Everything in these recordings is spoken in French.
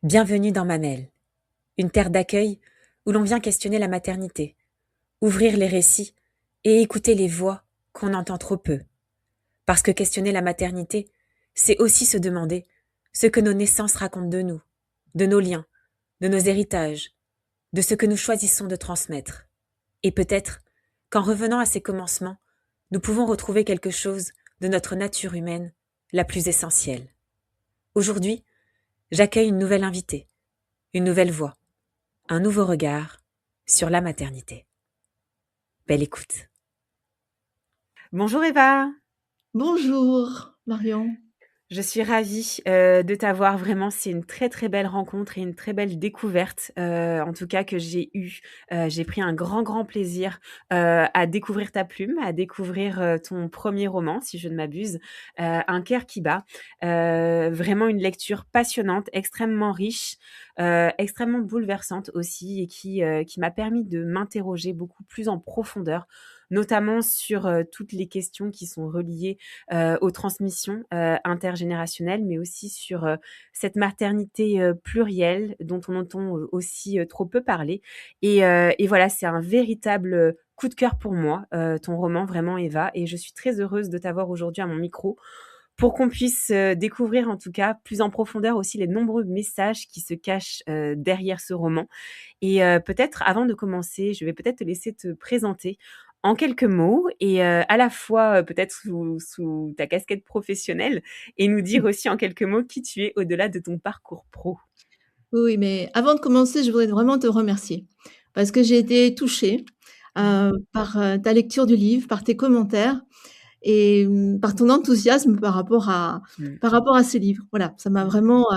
Bienvenue dans Mamelles, une terre d'accueil où l'on vient questionner la maternité, ouvrir les récits et écouter les voix qu'on entend trop peu. Parce que questionner la maternité, c'est aussi se demander ce que nos naissances racontent de nous, de nos liens, de nos héritages, de ce que nous choisissons de transmettre. Et peut-être qu'en revenant à ces commencements, nous pouvons retrouver quelque chose de notre nature humaine la plus essentielle. Aujourd'hui, j'accueille une nouvelle invitée, une nouvelle voix, un nouveau regard sur la maternité. Belle écoute. Bonjour Eva. Bonjour Marion. Je suis ravie de t'avoir. Vraiment, c'est une très très belle rencontre et une très belle découverte, en tout cas que j'ai eue. J'ai pris un grand plaisir à découvrir ta plume, à découvrir ton premier roman, si je ne m'abuse, Un cœur qui bat. Vraiment une lecture passionnante, extrêmement riche, extrêmement bouleversante aussi, et qui m'a permis de m'interroger beaucoup plus en profondeur, notamment sur toutes les questions qui sont reliées aux transmissions intergénérationnelles, mais aussi sur cette maternité plurielle dont on entend aussi trop peu parler. Et voilà, c'est un véritable coup de cœur pour moi, ton roman, vraiment Eva, et je suis très heureuse de t'avoir aujourd'hui à mon micro pour qu'on puisse découvrir en tout cas plus en profondeur aussi les nombreux messages qui se cachent derrière ce roman. Et peut-être avant de commencer, je vais peut-être te laisser te présenter en quelques mots et à la fois peut-être sous ta casquette professionnelle et nous dire aussi en quelques mots qui tu es au-delà de ton parcours pro. Oui, mais avant de commencer, je voudrais vraiment te remercier parce que j'ai été touchée par ta lecture du livre, par tes commentaires et par ton enthousiasme Mmh. par rapport à ce livre. Voilà, ça m'a vraiment,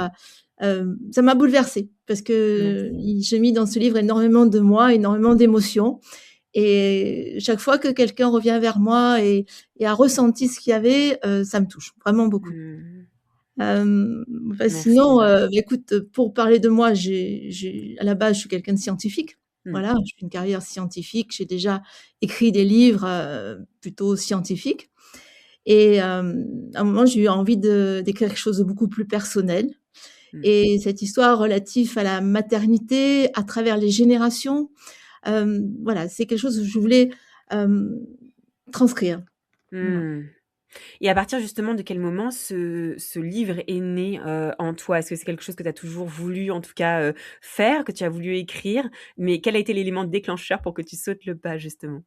ça m'a bouleversée parce que Merci. j'ai mis dans ce livre énormément de moi, énormément d'émotions et chaque fois que quelqu'un revient vers moi et a ressenti ce qu'il y avait, ça me touche vraiment beaucoup. Mmh. Bah, Merci sinon, Eva. écoute, pour parler de moi, à la base, je suis quelqu'un de scientifique. Mmh. Voilà, j'ai fait une carrière scientifique. J'ai déjà écrit des livres, plutôt scientifiques et à un moment, j'ai eu envie d'écrire quelque chose de beaucoup plus personnel Mmh. et cette histoire relative à la maternité à travers les générations, voilà, c'est quelque chose que je voulais, hem, transcrire. Voilà. Mmh. Et à partir justement de quel moment ce livre est né, en toi? Est-ce que c'est quelque chose que tu as toujours voulu en tout cas, faire, que tu as voulu écrire? Mais quel a été l'élément déclencheur pour que tu sautes le pas justement?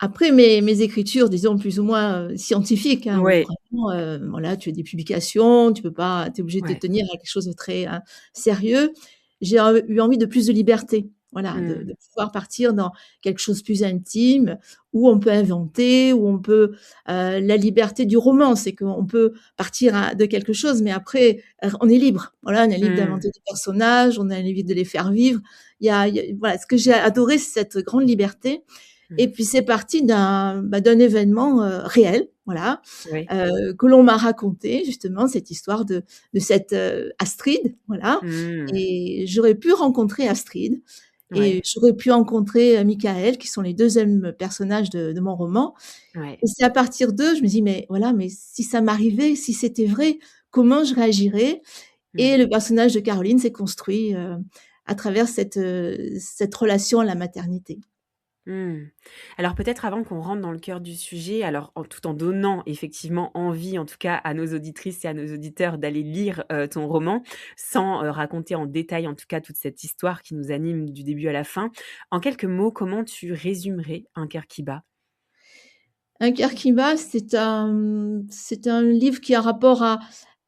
Après mes écritures, disons plus ou moins, scientifiques, hein, où Ouais, vraiment, voilà, tu as des publications, tu es obligé de te ouais. tenir à quelque chose de très, sérieux. J'ai eu envie de plus de liberté, voilà, de Mmh. pouvoir partir dans quelque chose de plus intime, où on peut inventer, où on peut, la liberté du roman, c'est qu'on peut partir de quelque chose, mais après, on est libre. Voilà, on est libre Mmh. d'inventer des personnages, on est libre de les faire vivre. Voilà, ce que j'ai adoré, c'est cette grande liberté Mmh. et puis c'est parti d'un événement, réel, voilà, Oui. que l'on m'a raconté justement cette histoire de cette, Astrid, voilà Mmh. et j'aurais pu rencontrer Astrid et Ouais, j'aurais pu rencontrer, Michaël qui sont les 2e personnages de mon roman ouais. et c'est à partir d'eux, je me dis: «Mais voilà, mais si ça m'arrivait, si c'était vrai, comment je réagirais?» Mmh. et le personnage de Caroline s'est construit, à travers cette relation à la maternité. Mmh. Alors peut-être avant qu'on rentre dans le cœur du sujet, alors tout en donnant effectivement envie, en tout cas à nos auditrices et à nos auditeurs d'aller lire, ton roman, sans, raconter en détail en tout cas toute cette histoire qui nous anime du début à la fin. En quelques mots, comment tu résumerais Un cœur qui bat? Un cœur qui bat, c'est un livre qui a rapport à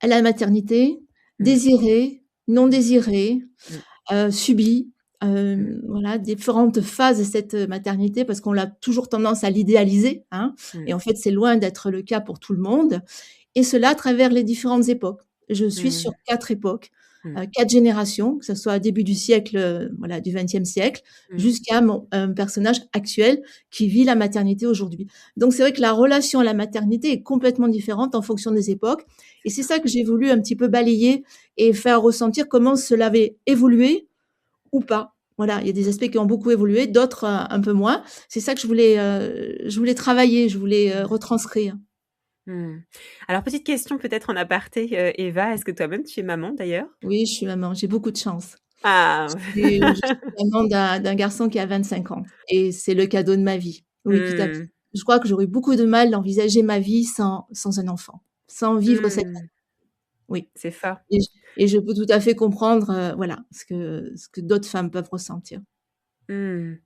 la maternité, Mmh. désirée, non désirée, Mmh. subie, Mmh. voilà, différentes phases de cette, maternité parce qu'on a toujours tendance à l'idéaliser, hein Mmh. et en fait, c'est loin d'être le cas pour tout le monde et cela à travers les différentes époques. Je suis Mmh. sur 4 époques, Mmh. 4 générations, que ce soit début du siècle, voilà, du XXe siècle, Mmh. jusqu'à mon un personnage actuel qui vit la maternité aujourd'hui. Donc c'est vrai que la relation à la maternité est complètement différente en fonction des époques et c'est ça que j'ai voulu un petit peu balayer et faire ressentir comment cela avait évolué ou pas. Voilà, il y a des aspects qui ont beaucoup évolué, d'autres, un peu moins. C'est ça que je voulais travailler, je voulais, retranscrire. Mmh. Alors petite question peut-être en aparté, Eva, est-ce que toi-même tu es maman d'ailleurs? Oui, je suis maman, j'ai beaucoup de chance. Ah! Je suis maman d'un garçon qui a 25 ans et c'est le cadeau de ma vie. Oui, tout à fait. Mmh. Je crois que j'aurais beaucoup de mal d'envisager ma vie sans un enfant, sans vivre cette Mmh. oui C'est fort. et je peux tout à fait comprendre, voilà, ce que d'autres femmes peuvent ressentir. Mmh.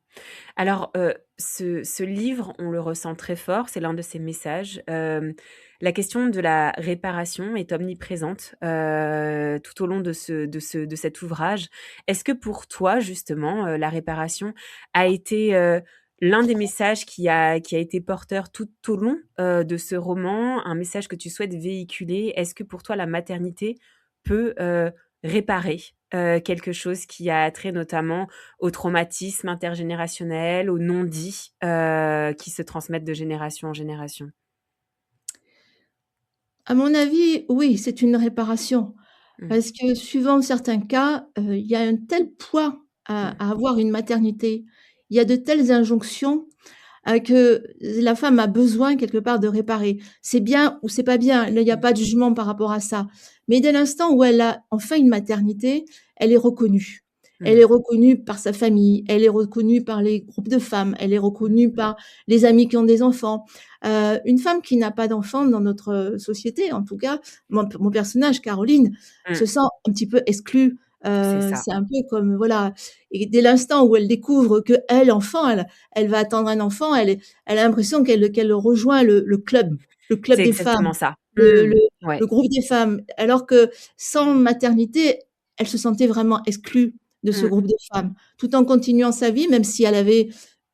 Alors, ce livre, on le ressent très fort, c'est l'un de ses messages. La question de la réparation est omniprésente, tout au long de cet ouvrage. Est-ce que pour toi, justement, la réparation a été, l'un des messages qui a été porteur tout au long, de ce roman? Un message que tu souhaites véhiculer? Est-ce que pour toi, la maternité peut, réparer, quelque chose qui a trait notamment au traumatisme intergénérationnel, aux non-dits, qui se transmettent de génération en génération. À mon avis, oui, c'est une réparation Mmh, parce que suivant certains cas, il y a un tel poids mmh, à avoir une maternité. Il y a de telles injonctions que la femme a besoin quelque part de réparer. C'est bien ou c'est pas bien, là, il y a mmh, pas de jugement par rapport à ça. Mais dès l'instant où elle a enfin une maternité, elle est reconnue. Elle mmh, est reconnue par sa famille, elle est reconnue par les groupes de femmes, elle est mmh, reconnue par les amis qui ont des enfants. Une femme qui n'a pas d'enfant dans notre, société, en tout cas, mon personnage Caroline mmh. se sent un petit peu exclue. C'est ça. C'est un peu comme voilà et dès l'instant où elle découvre qu'elle, enfant, elle va attendre un enfant, elle a l'impression qu'elle rejoint le club C'est des femmes, exactement ça. le Mmh. le Ouais. le groupe des femmes. Alors que sans maternité, elle se sentait vraiment exclue de ce Mmh, groupe de femmes, tout en continuant sa vie, même si elle avait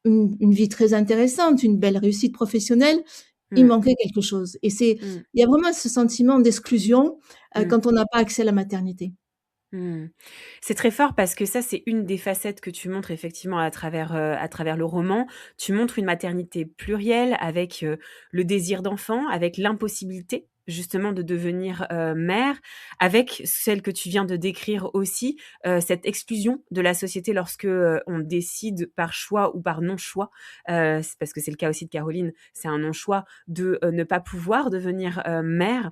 une vie très intéressante, une belle réussite professionnelle, il mmh, manquait quelque chose et mmh, il y a vraiment ce sentiment d'exclusion, mmh, quand on n'a pas accès à la maternité. mmh. C'est très fort parce que ça, c'est une des facettes que tu montres effectivement à travers le roman. Tu montres une maternité plurielle avec, le désir d'enfant, avec l'impossibilité justement de devenir, mère, avec celle que tu viens de décrire aussi, cette exclusion de la société lorsque, on décide par choix ou par non-choix, c'est parce que c'est le cas aussi de Caroline, c'est un non-choix de, ne pas pouvoir devenir, mère.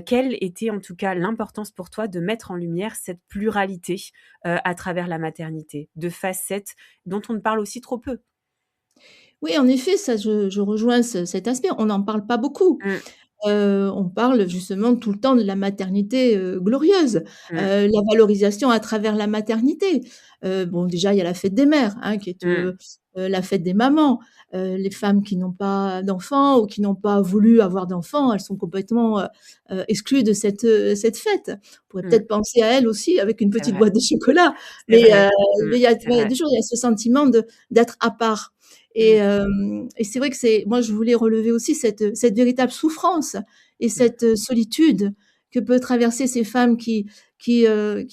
Quelle était en tout cas l'importance pour toi de mettre en lumière cette pluralité, à travers la maternité, de facettes dont on ne parle aussi trop peu? Oui, en effet, ça je rejoins cet aspect. On n'en parle pas beaucoup. Mmh, On parle justement tout le temps de la maternité, glorieuse, mmh, la valorisation à travers la maternité. Bon, déjà, il y a la fête des mères, hein, qui est, mmh, la fête des mamans. Les femmes qui n'ont pas d'enfants ou qui n'ont pas voulu avoir d'enfants, elles sont complètement, exclues de cette fête. On pourrait mmh. peut-être penser à elles aussi avec une C'est petite vrai, boîte de chocolat, c'est mais, vrai. Mmh, c'est il y a vrai. toujours il y a ce sentiment d'être à part. Mmh, Et c'est vrai que c'est moi je voulais relever aussi cette véritable souffrance et mmh, cette, solitude que peut traverser ces femmes qui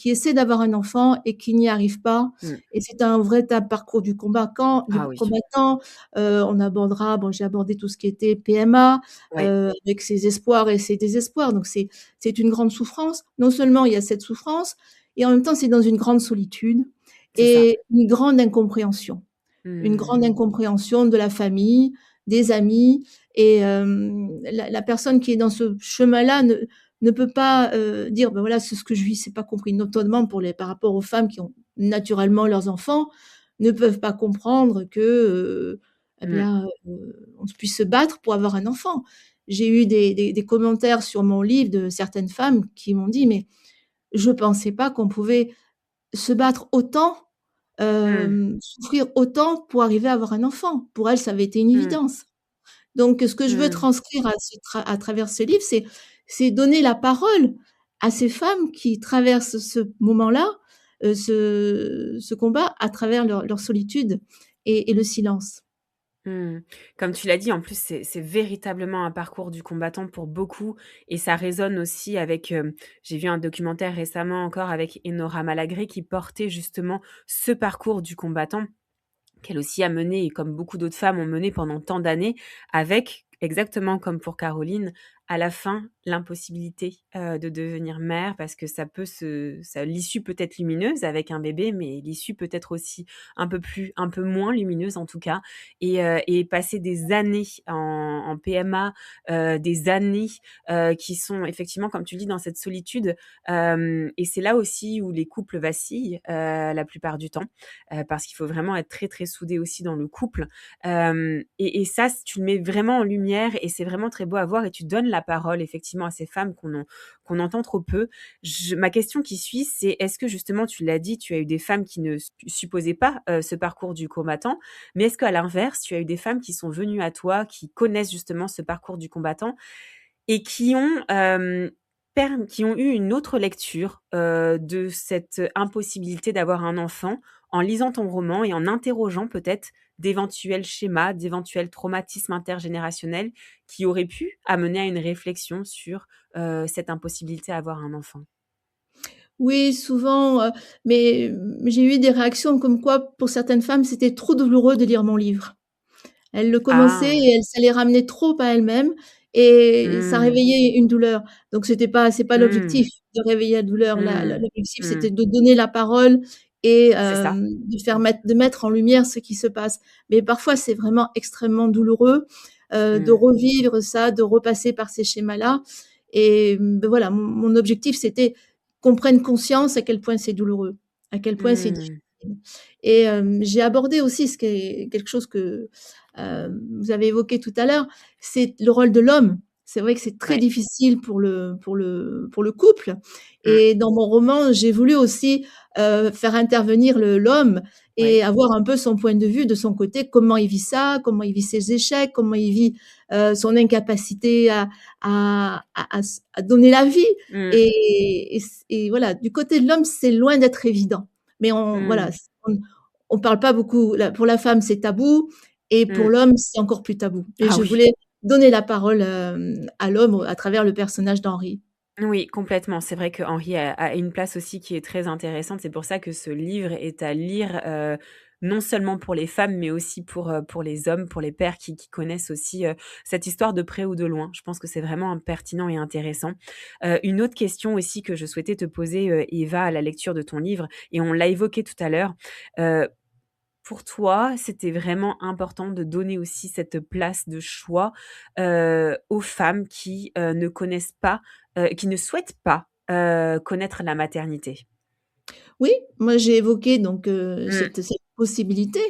essaient d'avoir un enfant et qui n'y arrivent pas mmh. et c'est un véritable parcours du Ah oui, combattant. On abordera bon, j'ai abordé tout ce qui était PMA, ouais, avec ses espoirs et ses désespoirs, donc c'est une grande souffrance. Non seulement il y a cette souffrance et en même temps c'est dans une grande solitude c'est ça. et une grande incompréhension. Une grande Mmh, incompréhension de la famille, des amis et la personne qui est dans ce chemin-là ne peut pas, dire: «Ben, voilà, c'est ce que je vis, c'est pas compris». Notamment par rapport aux femmes qui ont naturellement leurs enfants, ne peuvent pas comprendre que, eh mmh, bien, on puisse se battre pour avoir un enfant. J'ai eu des commentaires sur mon livre de certaines femmes qui m'ont dit: «Mais je pensais pas qu'on pouvait se battre autant, mmh, souffrir autant pour arriver à avoir un enfant. Pour elle, ça avait été une mmh, évidence. Donc ce que je veux mmh. transcrire à travers ce livre, c'est donner la parole à ces femmes qui traversent ce moment-là, ce combat à travers leur solitude et le silence. Mmh. Comme tu l'as dit, en plus, c'est véritablement un parcours du combattant pour beaucoup et ça résonne aussi avec, j'ai vu un documentaire récemment encore avec Enora Malagré qui portait justement ce parcours du combattant qu'elle aussi a mené et comme beaucoup d'autres femmes ont mené pendant tant d'années avec, exactement comme pour Caroline, à la fin l'impossibilité, de devenir mère parce que l'issue peut être lumineuse avec un bébé, mais l'issue peut être aussi un peu moins lumineuse en tout cas et passer des années en PMA, des années, qui sont effectivement comme tu le dis dans cette solitude, et c'est là aussi où les couples vacillent, la plupart du temps, parce qu'il faut vraiment être très, très soudés aussi dans le couple. Et ça, tu le mets vraiment en lumière et c'est vraiment très beau à voir et tu donnes la parole effectivement à ces femmes qu'on entend trop peu. Ma question qui suit, c'est est-ce que justement, tu l'as dit, tu as eu des femmes qui ne supposaient pas ce parcours du combattant, mais est-ce qu'à l'inverse, tu as eu des femmes qui sont venues à toi, qui connaissent justement ce parcours du combattant et qui ont eu une autre lecture, de cette impossibilité d'avoir un enfant en lisant ton roman et en interrogeant peut-être d'éventuels schémas, d'éventuels traumatismes intergénérationnels qui auraient pu amener à une réflexion sur, cette impossibilité à avoir un enfant? Oui, souvent, mais j'ai eu des réactions comme quoi, pour certaines femmes, c'était trop douloureux de lire mon livre. Elles le commençaient Ah! et ça les ramenait trop à elles-mêmes et ça Mmh. réveillait une douleur. Donc c'est pas Mmh. l'objectif de réveiller la douleur. Mmh. L'objectif, Mmh. c'était de donner la parole et C'est ça. Mmh. de mettre en lumière ce qui se passe. Mais parfois, c'est vraiment extrêmement douloureux, de Mmh. revivre ça, de repasser par ces schémas-là et voilà, mon objectif, c'était qu'on prenne conscience à quel point c'est douloureux, à quel point c'est difficile. Mmh. Et j'ai abordé aussi ce qui est quelque chose que, vous avez évoqué tout à l'heure, c'est le rôle de l'homme. C'est vrai que c'est très Ouais. difficile pour le couple Mmh. et dans mon roman, j'ai voulu aussi, faire intervenir l'homme Ouais. et avoir un peu son point de vue de son côté, comment il vit ça, comment il vit ses échecs, comment il vit, son incapacité à donner la vie Mmh. et voilà, du côté de l'homme, c'est loin d'être évident. Mais on voilà, Mmh. on parle pas beaucoup pour la femme, c'est tabou et pour Mmh. l'homme, c'est encore plus tabou et Ah je oui. voulais donner la parole, à l'homme à travers le personnage d'Henri. Oui, complètement. C'est vrai que Henri a une place aussi qui est très intéressante. C'est pour ça que ce livre est à lire, non seulement pour les femmes, mais aussi pour les hommes, pour les pères qui connaissent aussi, cette histoire de près ou de loin. Je pense que c'est vraiment pertinent et intéressant. Une autre question aussi que je souhaitais te poser, Eva, à la lecture de ton livre et on l'a évoqué tout à l'heure, heu, pour toi, c'était vraiment important de donner aussi cette place de choix, aux femmes qui, ne connaissent pas, qui ne souhaitent pas, connaître la maternité. Oui, moi j'ai évoqué donc Mmh. cette possibilité,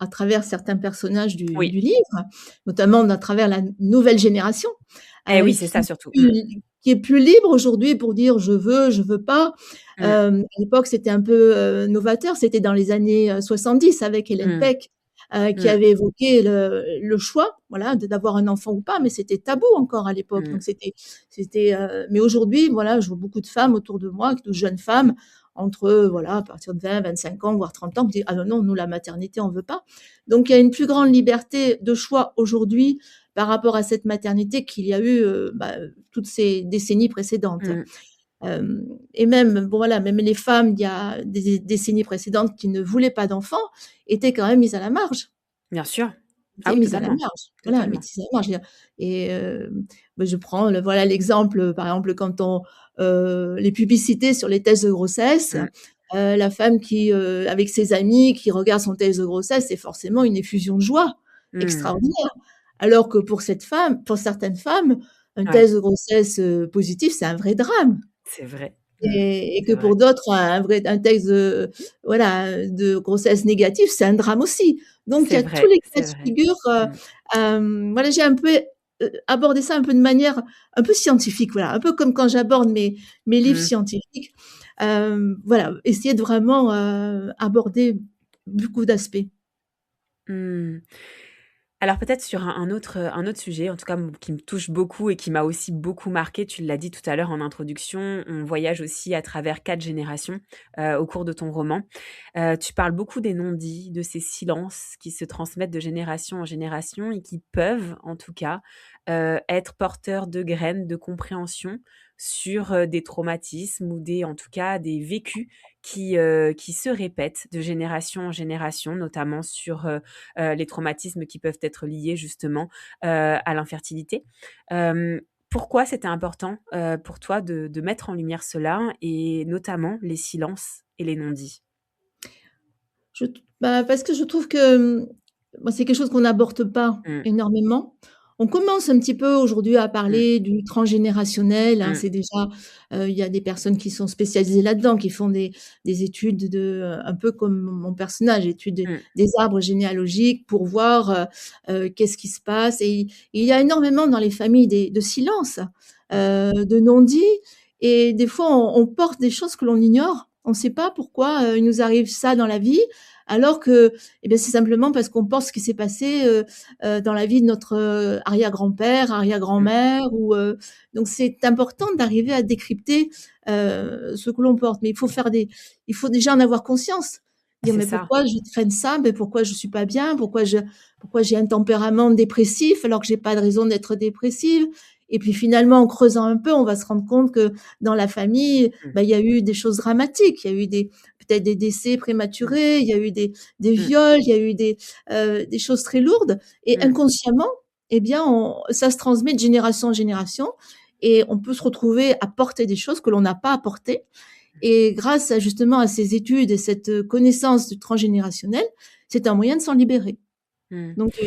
à travers certains personnages Oui. du livre, notamment à travers la nouvelle génération, Eh oui, c'est qui ça surtout. Mmh. qui est plus libre aujourd'hui pour dire: je veux pas». Mmh. À l'époque, c'était un peu, novateur, c'était dans les années, 70 avec Hélène Mmh. Peck, qui Mmh. avait évoqué le choix, voilà, d'avoir un enfant ou pas, mais c'était tabou encore à l'époque. Mmh. Donc mais aujourd'hui, voilà, je vois beaucoup de femmes autour de moi, de jeunes femmes entre, voilà, à partir de 20-25 ans, voire 30 ans, qui disent: «Ah non, non, nous la maternité, on veut pas». Donc il y a une plus grande liberté de choix aujourd'hui par rapport à cette maternité qu'il y a eu, toutes ces décennies précédentes. Mmh. Et même, bon voilà, même les femmes, il y a des décennies précédentes qui ne voulaient pas d'enfants, étaient quand même mises à la marge. Bien sûr. Ah Étaient oui, mises à la totalement, marge. Voilà, totalement. mises à la marge, je veux dire et je prends l'exemple, par exemple, quand les publicités sur les tests de grossesse, Mmh. la femme qui, avec ses amis, qui regarde son test de grossesse, c'est forcément une effusion de joie Mmh. extraordinaire. Alors que pour certaines femmes, un Ouais, test de grossesse, positif, c'est un vrai drame. c'est vrai. Mmh. Et que C'est pour vrai. d'autres, un texte de voilà, de grossesse négative, c'est un drame aussi. Donc il y C'est a tous vrai, les cas c'est de vrai. figure, Mmh. voilà, j'ai un peu, abordé ça un peu de manière un peu scientifique, voilà, un peu comme quand j'aborde mes livres Mmh. scientifiques. Voilà, essayer de vraiment, aborder beaucoup d'aspects. Mmh. Alors peut-être sur un autre sujet, en tout cas qui me touche beaucoup et qui m'a aussi beaucoup marqué. Tu l'as dit tout à l'heure en introduction, on voyage aussi à travers 4 générations, au cours de ton roman. Tu parles beaucoup des non-dits, de ces silences qui se transmettent de génération en génération et qui peuvent, en tout cas, être porteurs de graines de compréhension sur, des traumatismes ou des en tout cas des vécus qui se répètent de génération en génération, notamment sur, les traumatismes qui peuvent être liés justement, à l'infertilité. Pourquoi c'était important, pour toi de mettre en lumière cela et notamment les silences et les non-dits? Je t Bah, parce que je trouve que, bah, c'est quelque chose qu'on n'aborde pas Mmh, énormément. On commence un petit peu aujourd'hui à mmh, parler du transgénérationnel, hein. mmh, C'est déjà, il y a des personnes qui sont spécialisées là-dedans, qui font des études un peu comme mon personnage, études mmh. des arbres généalogiques pour voir, qu'est-ce qui se passe et il y a énormément dans les familles de silence, de non-dits et des fois on porte des choses que l'on ignore. On ne sait pas pourquoi, il nous arrive ça dans la vie alors que, eh bien, c'est simplement parce qu'on pense ce qui s'est passé, dans la vie de notre, arrière-grand-père, Mmh. arrière-grand-mère donc c'est important d'arriver à décrypter, ce que l'on porte. Mais il faut déjà en avoir conscience. Dire: C'est «Mais ça. pourquoi je traîne ça? Mais pourquoi je suis pas bien? Pourquoi j'ai un tempérament dépressif alors que j'ai pas de raison d'être dépressive?» Et puis finalement, en creusant un peu, on va se rendre compte que dans la famille, Mmh, bah, il y a eu des choses dramatiques. Il y a eu peut-être des décès mmh, prématurés, il y a eu des mmh, viols, il y a eu des choses très lourdes et mmh. inconsciemment, eh bien, ça se transmet de génération en génération et on peut se retrouver à porter des choses que l'on n'a pas apportées et grâce à justement à ces études et cette connaissance du transgénérationnel, c'est un moyen de s'en libérer. Mmh. Donc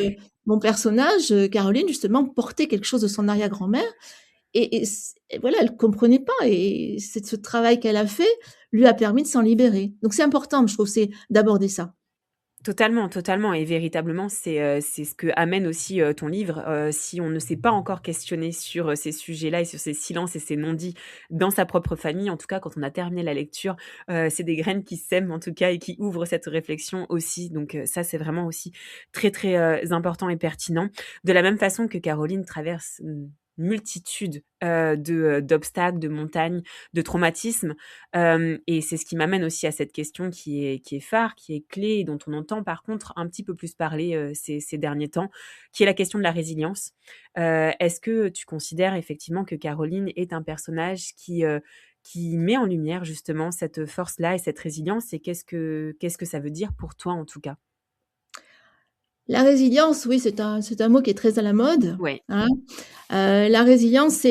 mon personnage, Caroline, justement, portait quelque chose de son arrière-grand-mère et voilà, elle comprenait pas et c'est ce travail qu'elle a fait lui a permis de s'en libérer. Donc c'est important, je trouve, c'est d'aborder ça. Totalement, totalement et véritablement, c'est ce que amène aussi, ton livre. Si on ne s'est pas encore questionné sur, ces sujets-là et sur ces silences et ces non-dits dans sa propre famille, en tout cas, quand on a terminé la lecture, c'est des graines qui sèment, en tout cas et qui ouvrent cette réflexion aussi. Donc, ça, c'est vraiment aussi très, très, important et pertinent. De la même façon que Caroline traverse une multitude, d'obstacles, de montagnes, de traumatismes. Et c'est ce qui m'amène aussi à cette question qui est phare, qui est clé et dont on entend par contre un petit peu plus parler, ces derniers temps, qui est la question de la résilience. Est-ce que tu considères effectivement que Caroline est un personnage qui met en lumière justement cette force-là et cette résilience et qu'est-ce que ça veut dire pour toi en tout cas? La résilience, oui, c'est un mot qui est très à la mode, Ouais. hein. La résilience,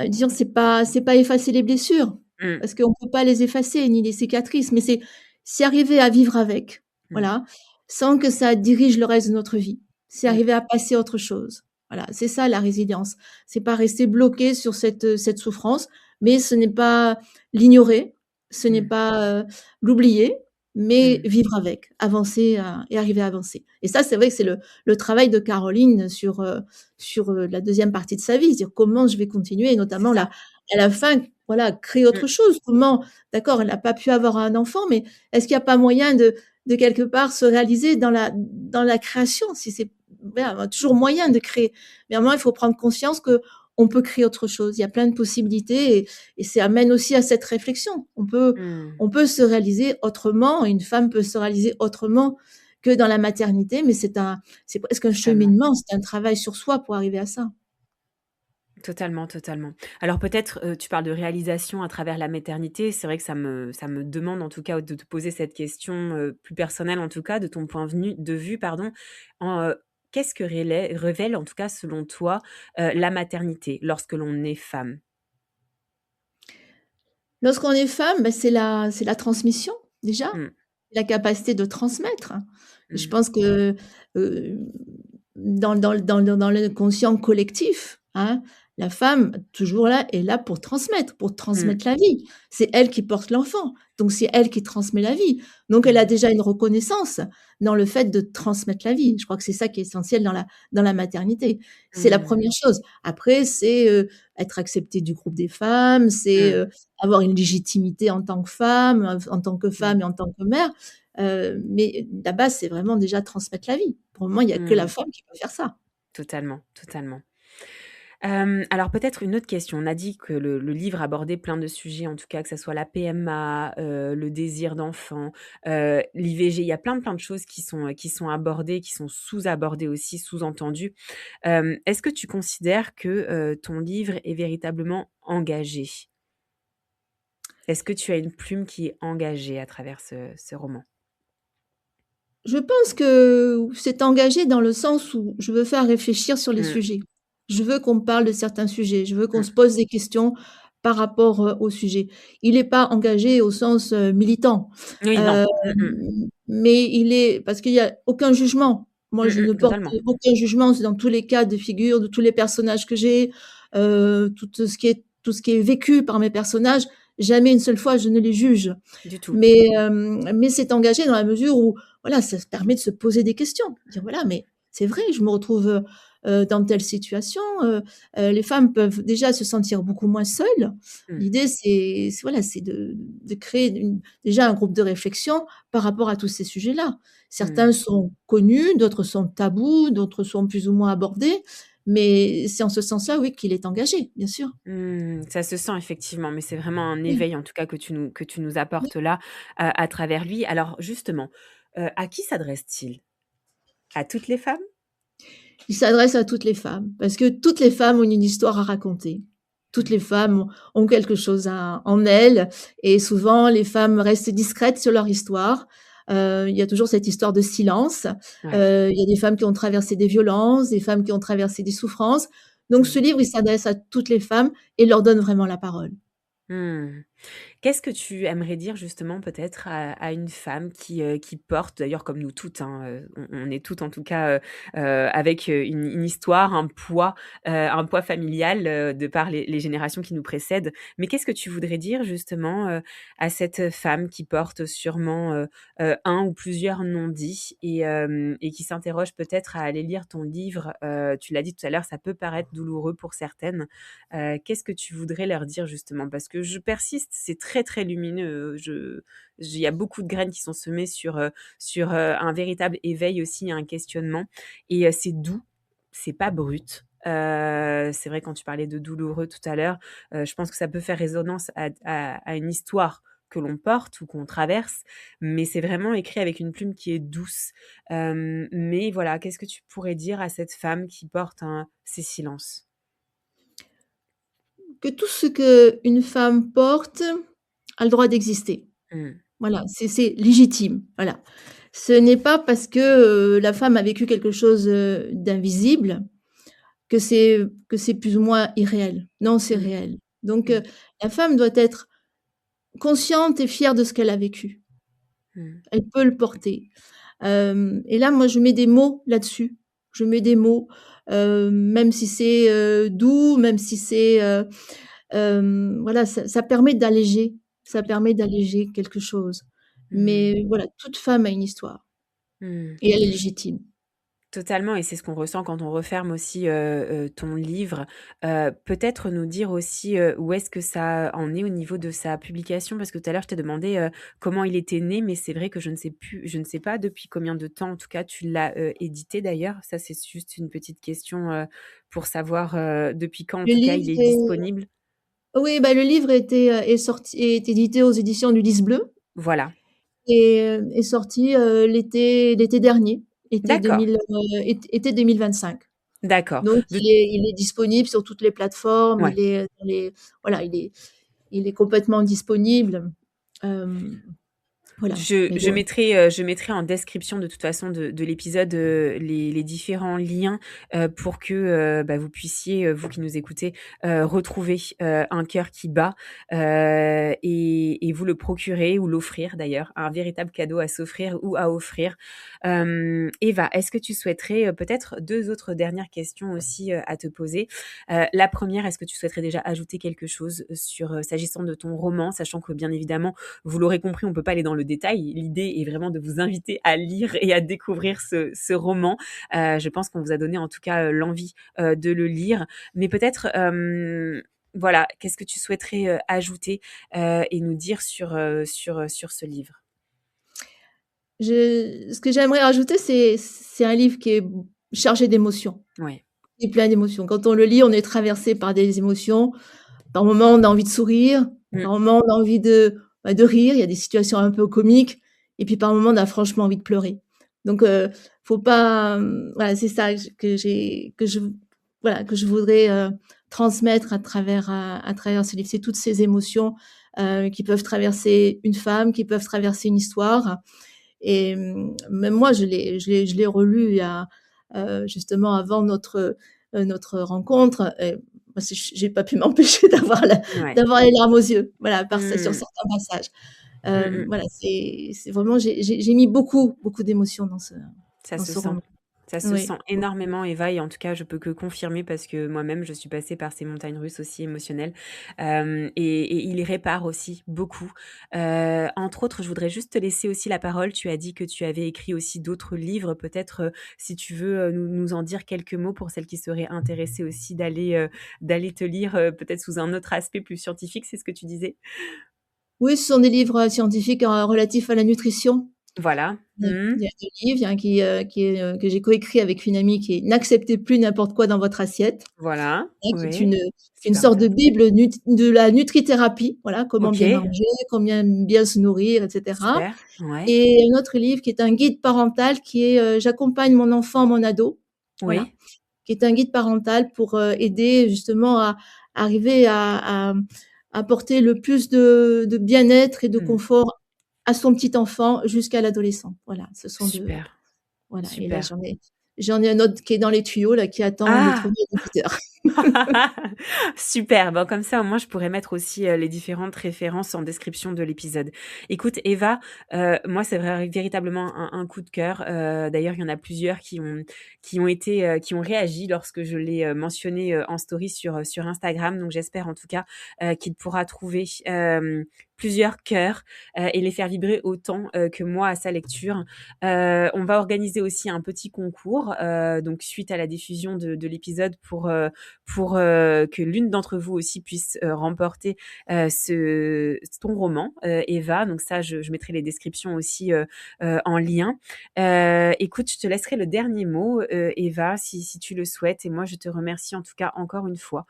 disons, c'est pas effacer les blessures, Mmh. parce qu'on peut pas les effacer, ni les cicatrices, mais c'est arriver à vivre avec, Mmh. voilà, sans que ça dirige le reste de notre vie. C'est Mmh. arriver à passer à autre chose. Voilà, c'est ça la résilience. C'est pas rester bloqué sur cette souffrance, mais ce n'est pas l'ignorer, ce n'est Mmh. pas, l'oublier, mais Mmh. vivre avec, avancer, et arriver à avancer. Et ça, c'est vrai que c'est le travail de Caroline sur, la deuxième partie de sa vie, c'est-à-dire comment je vais continuer et C'est notamment ça. à la fin, voilà, créer Mmh. autre chose. Comment d'accord, elle n'a pas pu avoir un enfant, mais est-ce qu'il y a pas moyen de quelque part se réaliser dans la création? Si c'est voilà, on a toujours moyen de créer, mais à un moment, il faut prendre conscience qu'on peut créer autre chose. Il y a plein de possibilités et ça amène aussi à cette réflexion. Mmh. On peut se réaliser autrement, une femme peut se réaliser autrement que dans la maternité, mais c'est presque un Totalement. cheminement, c'est un travail sur soi pour arriver à ça. Totalement, totalement. Alors peut-être, tu parles de réalisation à travers la maternité. C'est vrai que ça me demande en tout cas de te poser cette question, plus personnelle en tout cas, de ton point de vue pardon. Qu'est-ce que révèle en tout cas selon toi, la maternité lorsque l'on est femme? Lorsqu'on est femme, bah, c'est la transmission déjà, Mmh, la capacité de transmettre. Je mmh, pense que, heu, dans le conscient collectif, hein, la femme, toujours là, est là pour mmh, transmettre la vie. C'est elle qui porte l'enfant, donc c'est elle qui transmet la vie. Donc elle a mmh, déjà une reconnaissance dans le fait de transmettre la vie. Je crois que c'est ça qui est essentiel dans la maternité. C'est la mmh, première chose. Après, c'est, être acceptée du groupe des femmes, c'est, mmh, avoir une légitimité en tant que mmh, femme et en tant que mère, mais la base, c'est vraiment déjà transmettre la vie. Pour le moment, il y a que la mmh. femme qui peut faire ça. Totalement, totalement. Alors peut-être une autre question. On a dit que le livre abordait plein de sujets, en tout cas que ça soit la PMA, le désir d'enfant, l'IVG. Il y a plein de choses qui sont abordées, qui sont sous-abordées aussi, sous-entendues. Est-ce que tu considères que, ton livre est véritablement engagé? Est-ce que tu as une plume qui est engagée à travers ce roman? Je pense que c'est engagé dans le sens où je veux faire réfléchir sur les Mmh, sujets. Je veux qu'on me parle de certains sujets, je veux qu'on mmh. se pose des questions par rapport, au sujet. Il est pas engagé au sens, militant, Oui, non. hem, Mmh mh. mais il est parce qu'il y a aucun jugement. Moi, je ne porte Totalement. aucun jugement, c'est dans tous les cas de figure, de tous les personnages que j'ai, tout ce qui est vécu par mes personnages, jamais une seule fois je ne les juge. Du tout. Mais c'est engagé dans la mesure où, voilà, ça se permet de se poser des questions. Dire: «Voilà, mais c'est vrai, je me retrouve, dans telle situation», les femmes peuvent déjà se sentir beaucoup moins seules. Mmh. L'idée, c'est voilà, c'est de créer une déjà un groupe de réflexion par rapport à tous ces sujets-là. Mmh. Certains sont connus, d'autres sont tabous, d'autres sont plus ou moins abordés, mais c'est en ce sens-là, oui, qu'il est engagé, bien sûr. Ça se sent effectivement, mais c'est vraiment un Oui, éveil en tout cas que tu nous oui. apportes là, à travers lui. Alors justement, à qui s'adresse-t-il? À toutes les femmes? Il s'adresse à toutes les femmes, parce que toutes les femmes ont une histoire à raconter. Toutes Mmh. les femmes ont quelque chose en elles et souvent les femmes restent discrètes sur leur histoire. Il y a toujours cette histoire de silence. Ouais. Il y a des femmes qui ont traversé des violences, des femmes qui ont traversé des souffrances. Donc Mmh. ce livre, il s'adresse à toutes les femmes et leur donne vraiment la parole. Mmh. Qu'est-ce que tu aimerais dire justement peut-être à une femme qui porte d'ailleurs comme nous toutes, hein, on est toutes en tout cas, avec, une histoire, un poids familial, de par les générations qui nous précèdent. Mais qu'est-ce que tu voudrais dire justement, à cette femme qui porte sûrement, un ou plusieurs non-dits et qui s'interroge peut-être à aller lire ton livre? Tu l'as dit tout à l'heure, ça peut paraître douloureux pour certaines. Qu'est-ce que tu voudrais leur dire justement? Parce que je persiste, c'est très lumineux, il y a beaucoup de graines qui sont semées un véritable éveil aussi, un questionnement et c'est doux, c'est pas brut. C'est vrai quand tu parlais de douloureux tout à l'heure, je pense que ça peut faire résonance à une histoire que l'on porte ou qu'on traverse, mais c'est vraiment écrit avec une plume qui est douce. Mais voilà, qu'est-ce que tu pourrais dire à cette femme qui porte ces silences? Que tout ce qu'une femme porte a le droit d'exister. Mmh. Voilà, c'est légitime, voilà. Ce n'est pas parce que, la femme a vécu quelque chose, d'invisible que c'est plus ou moins irréel. Non, c'est Mmh. réel. Donc, Mmh. la femme doit être consciente et fière de ce qu'elle a vécu. Mmh. Elle peut le porter. Et là, moi, je mets des mots là-dessus. Je mets des mots, même si c'est, doux, même si c'est, voilà, ça permet d'alléger. Ça permet d'alléger quelque chose. Mmh. Mais voilà, toute femme a une histoire Mmh. et elle est légitime. Totalement et c'est ce qu'on ressent quand on referme aussi, ton livre. Peut-être nous dire aussi, où est-ce que ça en est au niveau de sa publication? Parce que tout à l'heure je t'ai demandé, comment il était né, mais c'est vrai que je ne sais pas depuis combien de temps, en tout cas, tu l'as, édité d'ailleurs? Ça, c'est juste une petite question, pour savoir, depuis quand, en Le tout cas, il livre est est disponible. Oui, bah, le livre est édité aux éditions du Lys Bleu Voilà. et est sorti, l'été dernier, D'accord, été 2025. d'accord. Donc De il est disponible sur toutes les plateformes, Ouais. il est dans les voilà, il est complètement disponible, voilà, mais bon. Je mettrai en description de toute façon de l'épisode, les différents liens, pour que, bah, vous puissiez, vous qui nous écoutez, retrouver, Un cœur qui bat, et vous le procurer ou l'offrir d'ailleurs. Un véritable cadeau à s'offrir ou à offrir. Eva, est-ce que tu souhaiterais, peut-être 2 autres dernières questions aussi, à te poser? La première, est-ce que tu souhaiterais déjà ajouter quelque chose sur, s'agissant de ton roman? Sachant que bien évidemment, vous l'aurez compris, on peut pas aller dans le détail. L'idée est vraiment de vous inviter à lire et à découvrir ce roman. Je pense qu'on vous a donné en tout cas, l'envie, de le lire. Mais peut-être, voilà, qu'est-ce que tu souhaiterais, ajouter, et nous dire sur ce livre? Ce que j'aimerais rajouter, c'est un livre qui est chargé d'émotions. Ouais. est plein d'émotions. Quand on le lit, on est traversé par des émotions. Par moments, on a envie de sourire, Mmh. par moments, on a envie de rire. Il y a des situations un peu comiques et puis par moments, on a franchement envie de pleurer. Donc faut pas, voilà, c'est ça que je voilà, que je voudrais, transmettre à travers ce livre. C'est toutes ces émotions, qui peuvent traverser une femme, qui peuvent traverser une histoire et même moi, je l'ai relu il y a, justement avant notre rencontre et parce que j'ai pas pu m'empêcher Ouais. d'avoir les larmes aux yeux, voilà, sur Mmh. certains passages. Mmh mh. Voilà, c'est vraiment j'ai mis beaucoup, beaucoup d'émotions Ça dans se ce sent. roman. Ça se Oui, sent énormément, Eva, et en tout cas, je peux que confirmer parce que moi-même, je suis passée par ces montagnes russes aussi émotionnelles. Et il y répare aussi beaucoup. Entre autres, je voudrais juste te laisser aussi la parole. Tu as dit que tu avais écrit aussi d'autres livres. Peut-être, si tu veux, nous en dire quelques mots pour celles qui seraient intéressées aussi d'aller te lire, peut-être sous un autre aspect plus scientifique, c'est ce que tu disais? oui, ce sont des livres, scientifiques, relatifs à la nutrition. Voilà. Mmh. Il y a 2 livres, il y a un qui est, que j'ai coécrit avec une amie qui est «N'acceptez plus n'importe quoi dans votre assiette». Voilà. Hein, Oui. qui est une Super sorte de intéressant. bible de la nutrithérapie, voilà, comment bien OK. manger, combien bien se nourrir et cetera. Super. Ouais. Et un autre livre qui est un guide parental qui est, «J'accompagne mon enfant, mon ado», voilà, Oui. qui est un guide parental pour, aider justement à arriver à apporter le plus de bien-être et de Mmh. confort à son petit enfant jusqu'à l'adolescent. Voilà, ce sont 2 Super. voilà et là Super. j'en ai un autre qui est dans les tuyaux là, qui attend de Ah! trouver un éditeur. Super, bon comme ça au moins je pourrais mettre aussi, les différentes références en description de l'épisode. Écoute Eva, moi c'est véritablement un coup de cœur, d'ailleurs il y en a plusieurs qui ont réagi lorsque je l'ai, mentionné, en story sur Instagram, donc j'espère en tout cas, qu'il pourra trouver, plusieurs cœurs, et les faire vibrer autant, que moi à sa lecture. On va organiser aussi un petit concours, donc suite à la diffusion de l'épisode pour que l'une d'entre vous aussi puisse, remporter, ton roman, Eva. Donc ça, je mettrai les descriptions aussi, en lien. Écoute, je te laisserai le dernier mot, Eva, si tu le souhaites et moi je te remercie en tout cas encore une fois,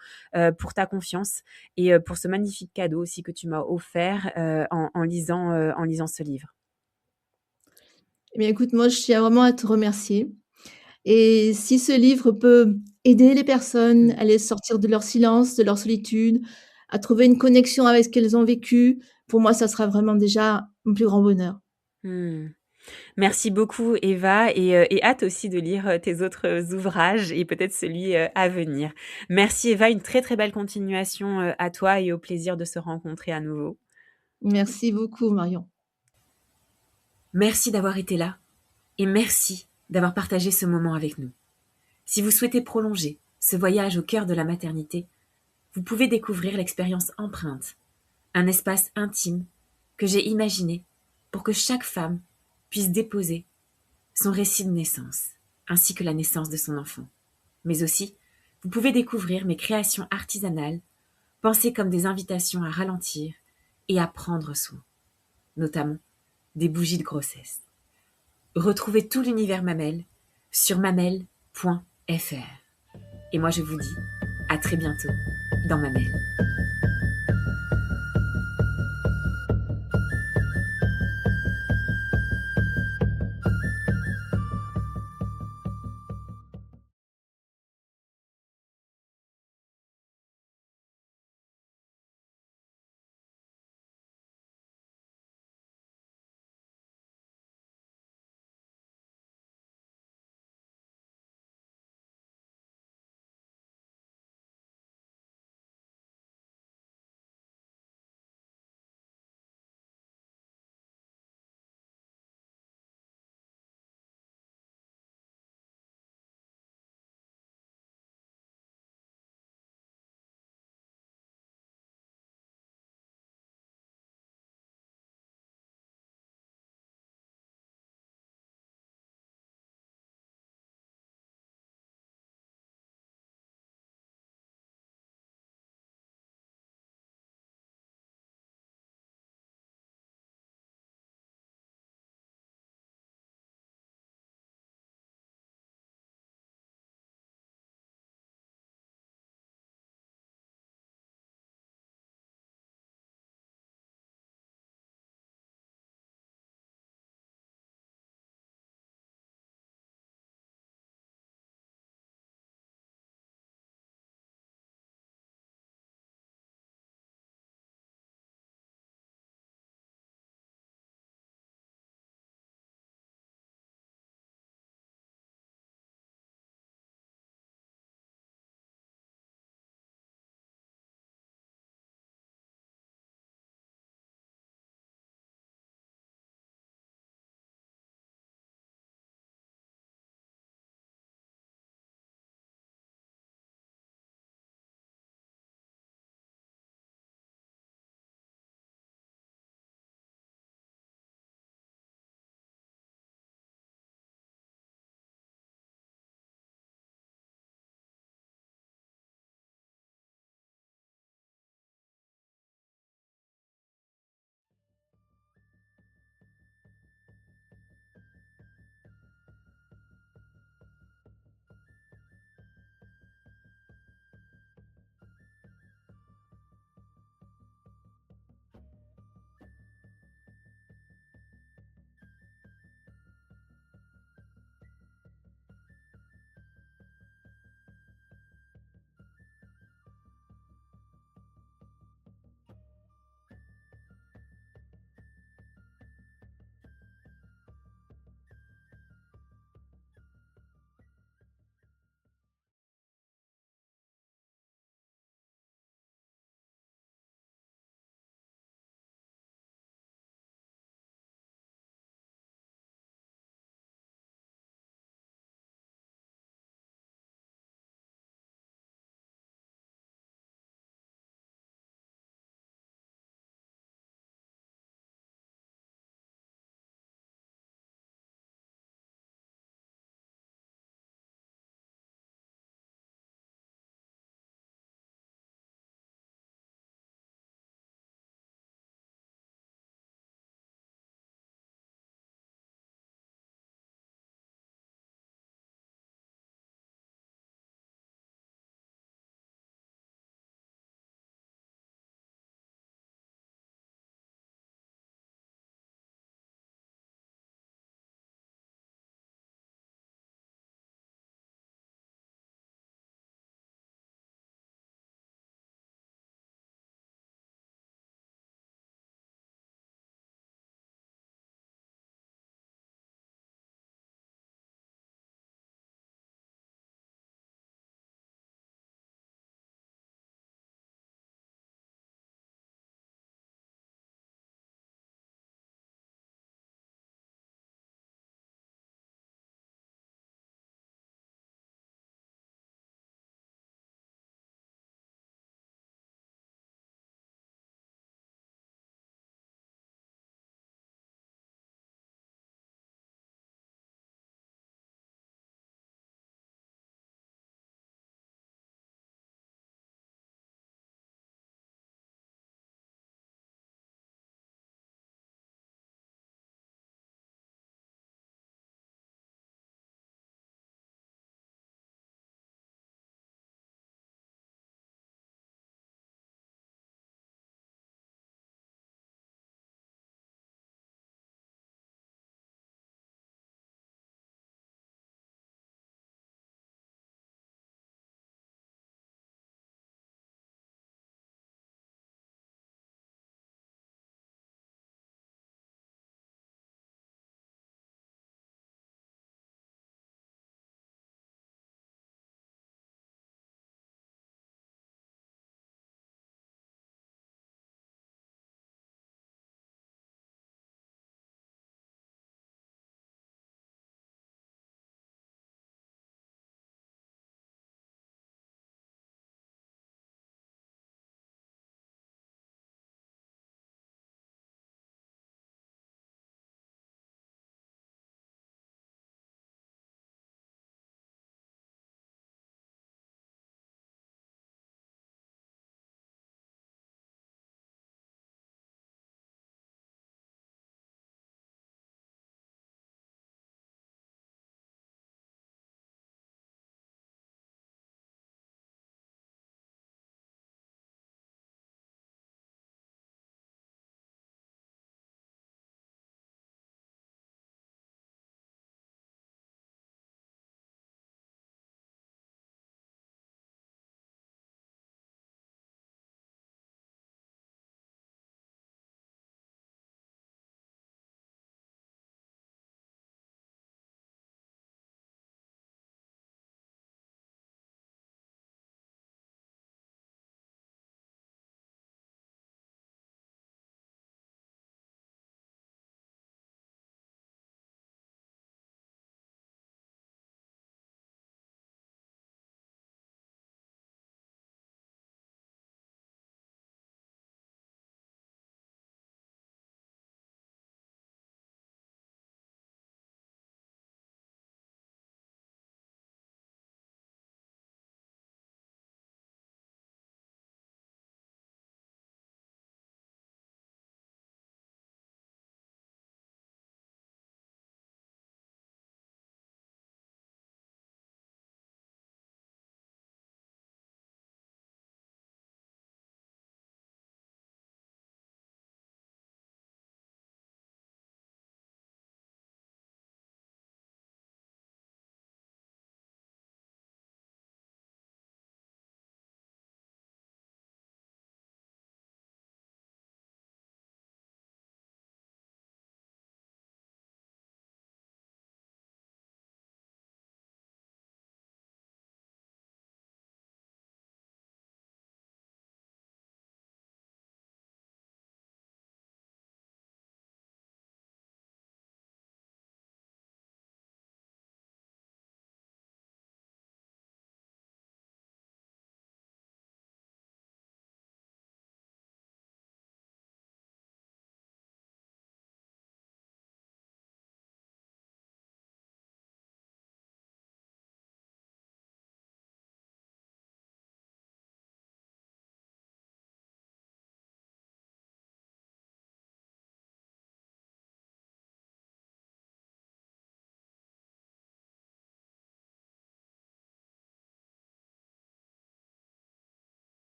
pour ta confiance et pour ce magnifique cadeau aussi que tu m'as offert, en lisant ce livre. Eh bien, écoute, moi, je tiens vraiment à te remercier et si ce livre peut aider les personnes Mmh. à les sortir de leur silence, de leur solitude, à trouver une connexion avec ce qu'elles ont vécu, pour moi, ça sera vraiment déjà mon plus grand bonheur. Mmh. Merci beaucoup Eva et hâte aussi de lire, tes autres, ouvrages et peut-être celui, à venir. Merci Eva, une très, très belle continuation, à toi et au plaisir de se rencontrer à nouveau. Merci beaucoup, Marion. Merci d'avoir été là et merci d'avoir partagé ce moment avec nous. Si vous souhaitez prolonger ce voyage au cœur de la maternité, vous pouvez découvrir l'expérience Empreinte, un espace intime que j'ai imaginé pour que chaque femme puisse déposer son récit de naissance, ainsi que la naissance de son enfant. Mais aussi, vous pouvez découvrir mes créations artisanales, pensées comme des invitations à ralentir et à prendre soin, notamment des bougies de grossesse. Retrouvez tout l'univers Mamelle sur mamelle.fr. Et moi je vous dis à très bientôt dans Mamelle.